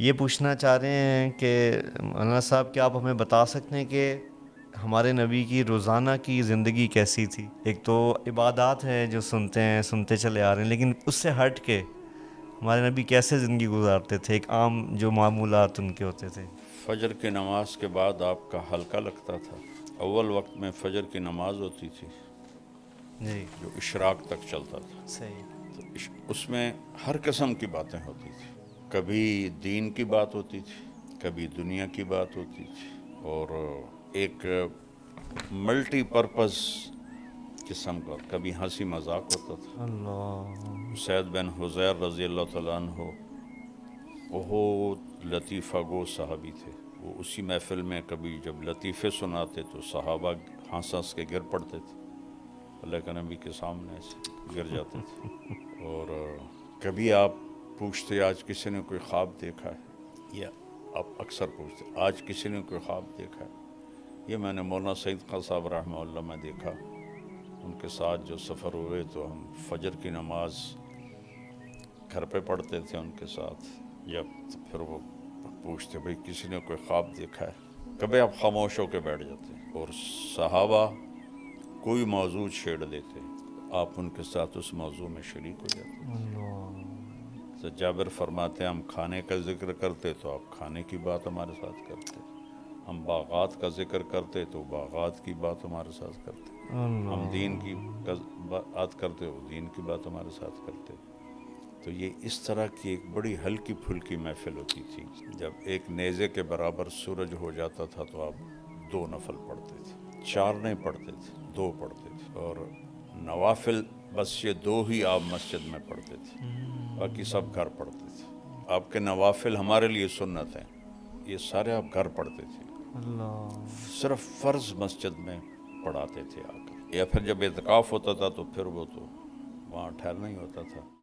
یہ پوچھنا چاہ رہے ہیں کہ مولانا صاحب کیا آپ ہمیں بتا سکتے ہیں کہ ہمارے نبی کی روزانہ کی زندگی کیسی تھی؟ ایک تو عبادات ہیں جو سنتے چلے آ رہے ہیں، لیکن اس سے ہٹ کے ہمارے نبی کیسے زندگی گزارتے تھے، ایک عام جو معمولات ان کے ہوتے تھے؟ فجر کی نماز کے بعد آپ کا حلقہ لگتا تھا. اول وقت میں فجر کی نماز ہوتی تھی جی جو اشراق تک چلتا تھا. صحیح. تو اس میں ہر قسم کی باتیں ہوتی تھی. کبھی دین کی بات ہوتی تھی، کبھی دنیا کی بات ہوتی تھی، اور ایک ملٹی پرپز قسم کا کبھی ہنسی مذاق ہوتا تھا. اللہ. سید بن حضیر رضی اللہ تعالیٰ عنہ بہت لطیفہ گو صحابی تھے. وہ اسی محفل میں کبھی جب لطیفے سناتے تو صحابہ ہنس ہنس کے گر پڑتے تھے، اللہ کے نبی کے سامنے سے گر جاتے تھے. اور کبھی آپ پوچھتے آج کسی نے کوئی خواب دیکھا ہے، یا آپ اکثر پوچھتے آج کسی نے کوئی خواب دیکھا ہے. یہ میں نے مولانا سعید خان صاحب رحمہ اللہ میں دیکھا. ان کے ساتھ جو سفر ہوئے تو ہم فجر کی نماز گھر پہ پڑھتے تھے ان کے ساتھ. جب تو پھر وہ پوچھتے بھئی کسی نے کوئی خواب دیکھا ہے. کبھی آپ خاموش ہو کے بیٹھ جاتے اور صحابہ کوئی موضوع چھیڑ دیتے، آپ ان کے ساتھ اس موضوع میں شریک ہو جاتے. تو جابر فرماتے ہیں ہم کھانے کا ذکر کرتے تو آپ کھانے کی بات ہمارے ساتھ کرتے، ہم باغات کا ذکر کرتے تو باغات کی بات ہمارے ساتھ کرتے، ہم دین کی بات کرتے وہ دین کی بات ہمارے ساتھ کرتے. تو یہ اس طرح کی ایک بڑی ہلکی پھلکی محفل ہوتی تھی. جب ایک نیزے کے برابر سورج ہو جاتا تھا تو آپ 2 نفل پڑھتے تھے، 4 نہیں پڑھتے تھے، 2 پڑھتے تھے. اور نوافل بس یہ 2 ہی آپ مسجد میں پڑھتے تھے، باقی سب گھر پڑھتے تھے. آپ کے نوافل ہمارے لیے سنت ہیں، یہ سارے آپ گھر پڑھتے تھے. اللہ. صرف فرض مسجد میں پڑھاتے تھے آ کر، یا پھر جب اعتکاف ہوتا تھا تو پھر وہ تو وہاں ٹھہرنا ہی ہوتا تھا.